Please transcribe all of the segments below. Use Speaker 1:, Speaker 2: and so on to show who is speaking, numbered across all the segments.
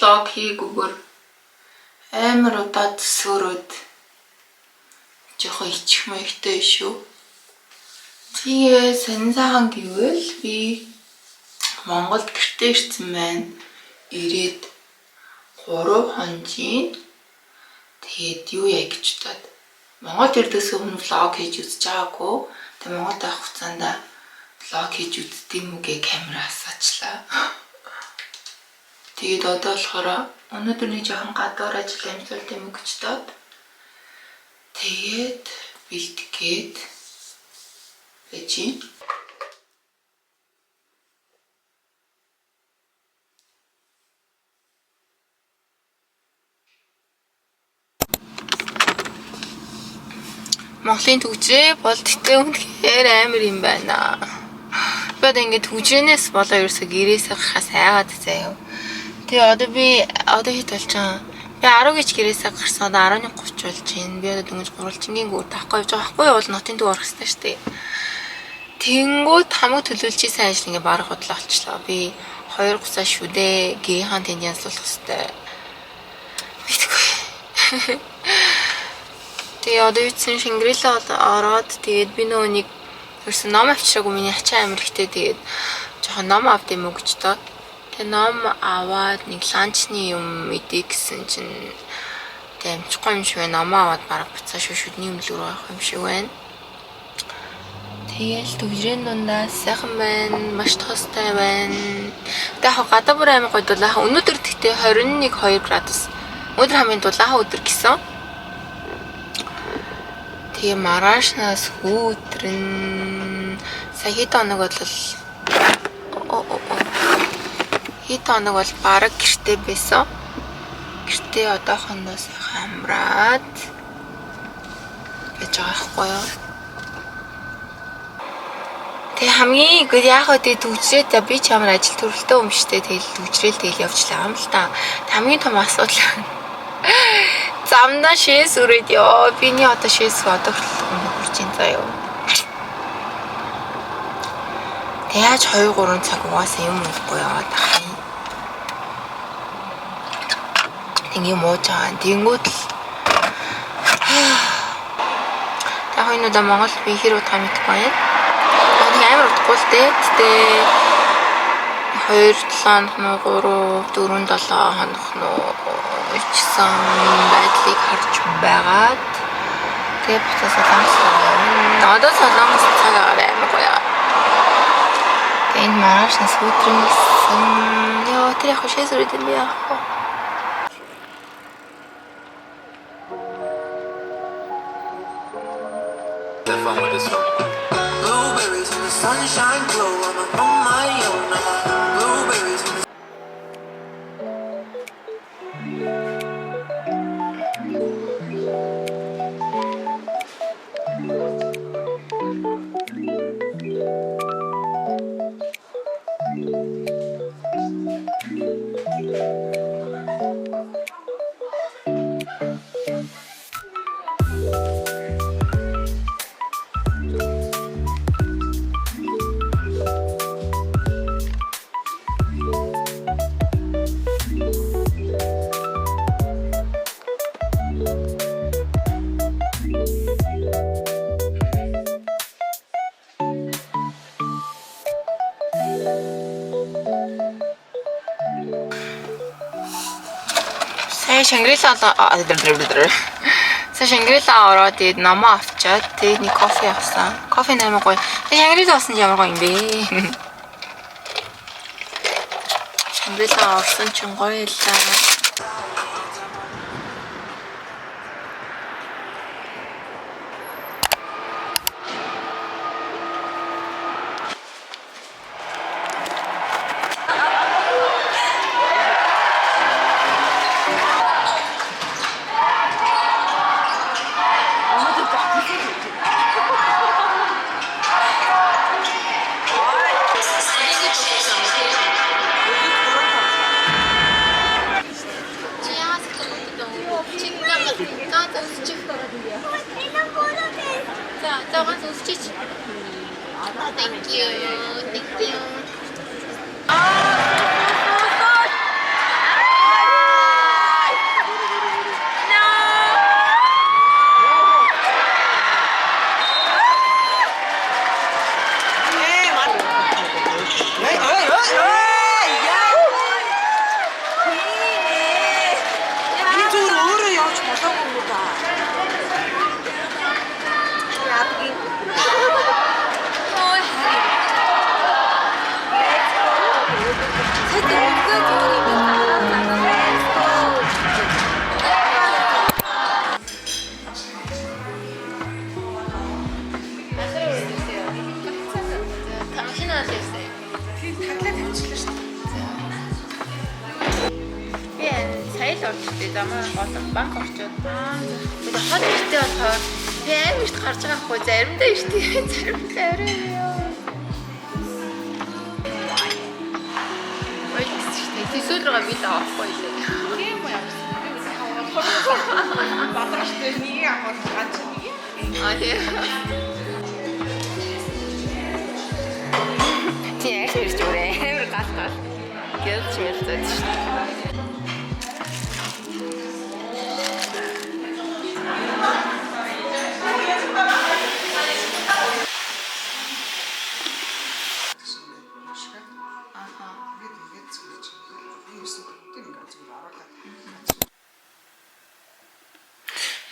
Speaker 1: vlog хийгүүгээр амар удаа төсөөрөөд жоохон ичих маягтай шүү. Тэгээ сонин сайхан гэвэл би Монголд гэртээ ирсэн байна. Ирээд 3 хонжийн тэгээд юу яа гэж бодоод Монголд ирдээс өмнө vlog хийж үзэж байгаагүй. Тэгээд Монголд авах хугацаанд vlog хийж үздэг юм үгээ камера асаачлаа. Тэгээд одоо болохоор өнөөдөр нэг жоохон гадуур ажил амжилт юм гэж бодоод тэгээд бэлтгээд Эжи. Монголын төвжрээ бол тэгтээ үнэхээр амар юм байна. Би одоо ингэ төвжрэнээс болоо ерөөсө гэрээсээ гарахаас айгаад заяа. Тэгээ одоо хит болж байгаа. Би 10 гэж гэрээсээ гарсан одоо 11:30 болж байна. Би одоо дөнгөж гурвалжингийн гүр таахгүй явж байгаа байхгүй бол нотын төв орох хэрэгтэй шүү дээ. Тэнгүүд хамаг төлөвлөж исэн ажил ингээ барах бодлоо олчлоо. Би 2 гусаа шүү дээ. Гэрийнхэн тэнд янзлуулах хэрэгтэй. Мэдгүй. Тэгээ одоо үтсэн Шингрилаа ороод тэгээд би нөгөө нэг ерөөсөн ном авчираагүй миний ачаа амир ихтэй тэгээд жоохон ном авд юм уу гэж доо. Тэгээ ном аваад нэг ланчны юм мэдээ гэсэн чинь тэг амжихгүй юм шиг байна. Ном аваад бараг буцаа шүшүдний юм л рүү авах юм шиг байна. Тэгэл төвжрэн дундаа сайхан байна. Маш тоостой байна. Тэгээ гадаа бүр амир гоё дулаахан. Өнөөдөр тэгтээ 21-2 градус. Өнөөдөр хамгийн дулаахан өдөр гэсэн. Тэгээ маргаашнаас хүүтрэн сая хэд хоног бол бараг гэртээ байсан. Гэртээ одоохондоо сайхан амраад байж байгаа байхгүй юу. Тэгээ хамгийн гол яг хөө тэгээ төвчрээд би ч ямар ажил төрөлтөө юм штэ тэгэл төвчрээл тэгэл явжлаа юм л та. Хамгийн том асуудал замна шээс үрээд ёо. Биний одоо шээс одоо хүрч ин заяа. Тэг яаж 2-3 цаг угаасаа юм уухгүй яваад ахын. Тэг юм ууж байгаа. Тэнгүүд л яг энэ удаа Монгол би хэр удаа мэдгүй байна. Нэг амар удахгүй л дээ. Гэтэ 2-7 хоног, 3-4-7 хоног ичсэн байдлыг харж байгаад тэгээ буцаа солонгос. Одоо солонгос цаг агаар амар гоё. Энэ маргаашнаас өдрөн гисэн. Яа тэр яг шээс үрээд юм яа. Blueberries in the sunshine glow. I'm on my own. Blueberries. Шангрила ороод тэгээд намаа авчаад тэгээд нэг кофе авсан. Кофе нэмээ гоё. Тэгээд Шангрила авсан ч ямар гоё юм бэ? Шангрила авсан ч гоё л та. Thank you. Thank you. дээ. Замаар голон банк орчоод. Тэгээд хот ихтэй болохоор би амар ихт гарч байгаа хгүй заримдаа ихтэй заримдаа арай яа. Ой эсвэл рүүгээ бид авахгүй лээ. Тийм үү явсан. Батраштай нэг авах ганц нэг. Аа тийм. Тийм их зүрээ. Амар гал. Гэрч мэлдэж шүү.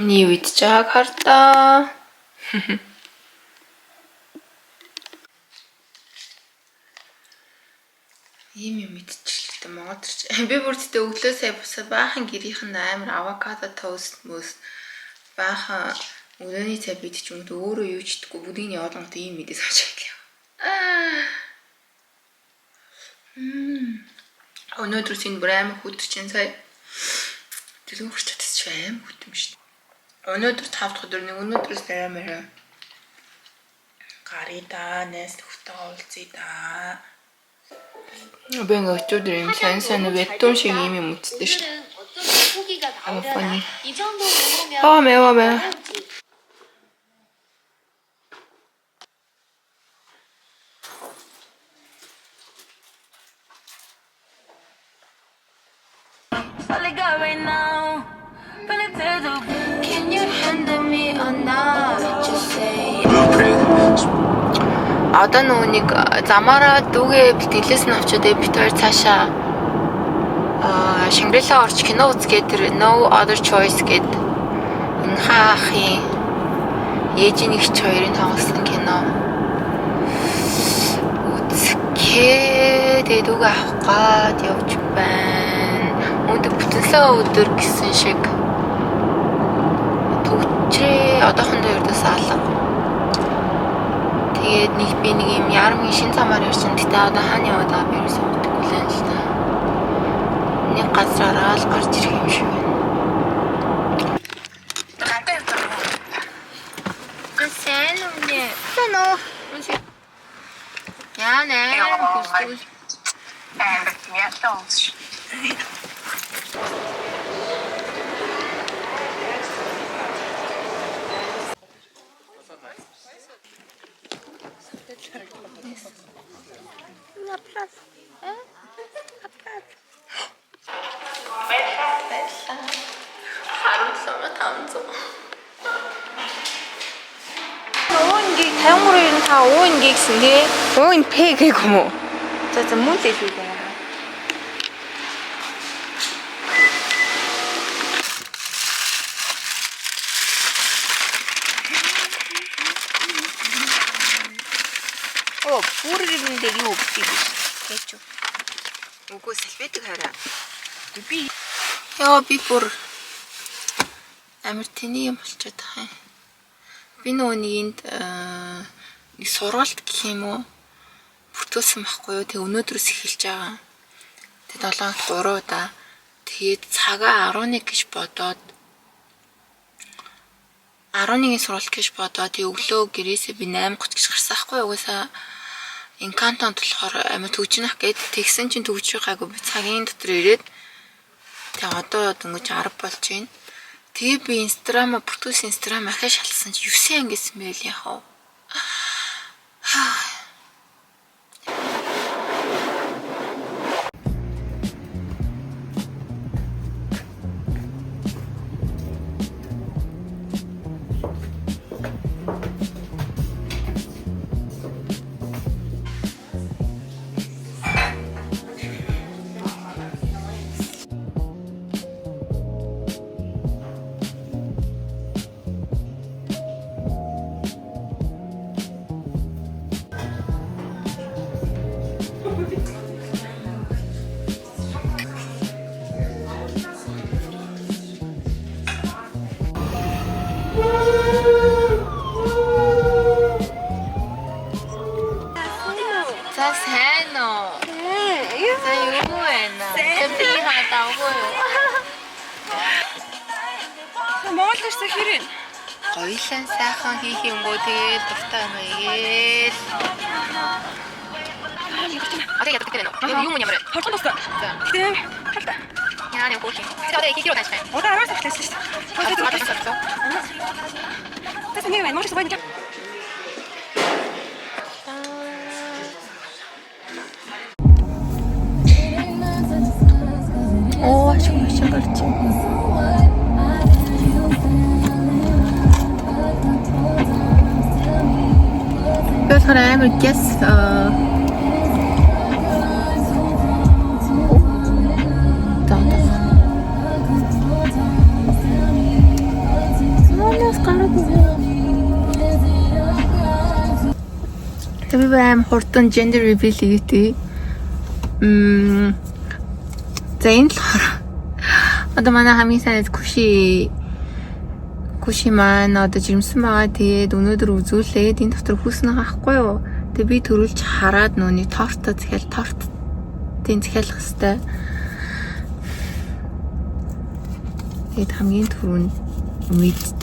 Speaker 1: Миний үдчааг хартаа. Ийм юм мэдчихлээ Монгол төрч. Би бүр тэтэ өглөөсөө бусаа баахан гэрийнхэн амар авокадо тост мөс баахан өглөөний цай бид ч юм уу өөрөө юу ч идэхгүй бүгдийг нь явуулганд ийм мэдээс авч ирлээ. Өнөөдөр чинь бүр амар хөтөрчин сая дэлгүүр хүрчээд ч амар хөтөм шүү дээ. Өнөөдөр 5 дахь өдөр нэг өнөөдрөөс амар гарида нэс хөтөө уулзъя да. Би ингээ өчигдөр юм сайн 웹툰 шиг юм үзсэн шүү дээ. 매워. Can you handle me or not? Just say. Одоо нүуник замаараа дүүгээ бэлтгэлээс нь авчаад бид хоёр цаашаа Шангрила орч кино үзгээд тэр No Other Choice гээд хаахын ээжийн нэгч хоёрын тоглосон кино үзгээд дүүгээ авах гад явж байна. Өнөөдөр бүтэнсээ өдөр гэсэн шиг төгчрээ одоохондоо ердөөс алга. Тэгээд би нэг юм ярмын шин замаар явсан. Гэтэ одоо хаана яваад байгаа би юусэн мэдгүй л байна л да. Нэг газараа л гарч ирэх юм шиг байна. Гэсэн үнэ. Тэнэ. Яна. 다용으로 이런 다 5인 객인데 5인 팩이고 뭐. 저 문제 주게. 부르는데 이거 없지. 됐죠. 오고 셀베트 가라. 비. 야, 비포르. амар тэний юм болчиход байгаа юм. Би нөгөөнд нэг сургалт гэх юм уу бүртгүүлсэн байхгүй юу. Тэг өнөөдрөөс эхэлж байгаа. Тэг 7-нд 3 удаа. Тэгээд цагаа 11 гэж бодоод 11-ийн сургалт гэж бодоод тэг өглөө гэрээсээ би 8:30 гэж гарсан байхгүй юу. Угаасаа Инкантонд болохоор амар төгжнөх гээд тэгсэн чинь төгжиж байгаагүй би цагийн дотор ирээд тэг одоо дөнгөж 10 болж байна. Тэгээ би инстаграмаа бүртгүүлсэн инстаграм ахаа шалсан чи 9 ангисэн байл яхав. 자, 세노. 자, 요거에나. 쌤들이 하다고요.
Speaker 2: Ядарсаа хэрэг.
Speaker 1: Гоёлан сайхан хийх юм бoo тэгэл дуртай юм ээл. 어제 야도 그때는 유문이 아무래.
Speaker 2: Хорхон тусаа. Тэгтээ талта.
Speaker 1: 야네 고기. 어제 기기로 다시.
Speaker 2: Одоо араас ахлаасан шүү дээ.
Speaker 1: 어제 있었어.
Speaker 2: Тэс нэг маань маш сайн.
Speaker 1: 오, 그렇지. 그 사람을 깼어. Би баам хурдан gender reveal хийгээтэй. За энэ болохоор одоо манай хамгийн сайн Куши маань одоо жирэмсэн байгаа. Тэгээд өнөөдөр үзүүлээд энэ дотор хүүснэ хаахгүй юу. Тэгээд би төрүүлж хараад нөөний тортоо тортын захиалах хэвээр. Тэгээд хамгийн түрүүнд мэдж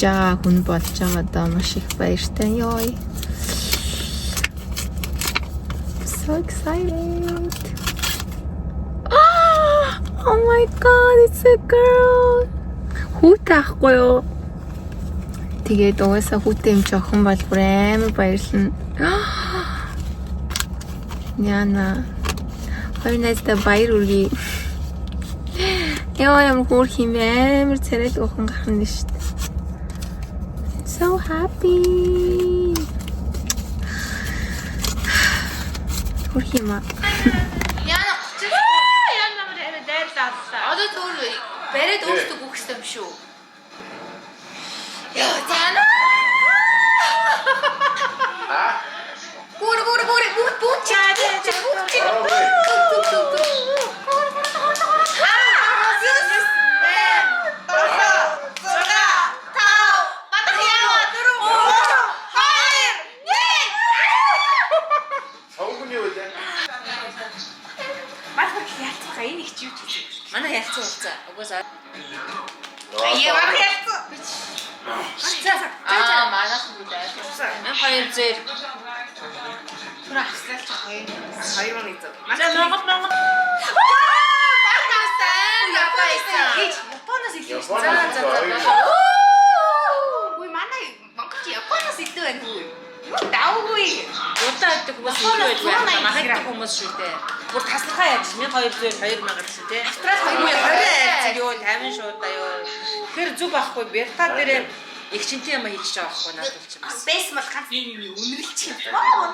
Speaker 1: байгаа хүн болж байгаа даа маш их баяртай ёо. So excited. Oh my god, it's a girl. Хүүтэй ахгүй юу? Тэгээд угаасаа хүүтэй юм чи охин бол бүр амар баярлна. Яна. Хоёр найзтай баяр үргэе. Яа юм хөр хим амар царайд охин гарна шүү дээ. So happy. Хөр хима. Яна гоцсон. Яна намайг дайрлаалаа. Одоо түр барайд өөртөө гүгсэн юм шүү. Яа яна. Гүр бут чаад.
Speaker 2: Манай ялцсан болцоо. Угаасаа.
Speaker 1: Яа ялцсан.
Speaker 2: Манайх бүгд ялцсан. Мен хоёр зэр.
Speaker 1: Түр ахсалч гоё.
Speaker 2: Хоёр мөн ийзээ.
Speaker 1: Монгол. Японоос ирсэн. Үй манай Монгол Японоос ирдэг байх үү? Давгүй.
Speaker 2: Удаа идэх хүмүүс илүү байх. Махад хүмүүс шүү дээ. Бүр таслахаа яаж 1200 2000 гэсэн тий.
Speaker 1: Австрал
Speaker 2: 2000 ёо 50 шууд аяа. Тэр зүг байхгүй бета дээр их чинтэй юм хийж байгаа байхгүй надад ч юм.
Speaker 1: Бэс мал ганц нэг үнэрлж юм.
Speaker 3: Амар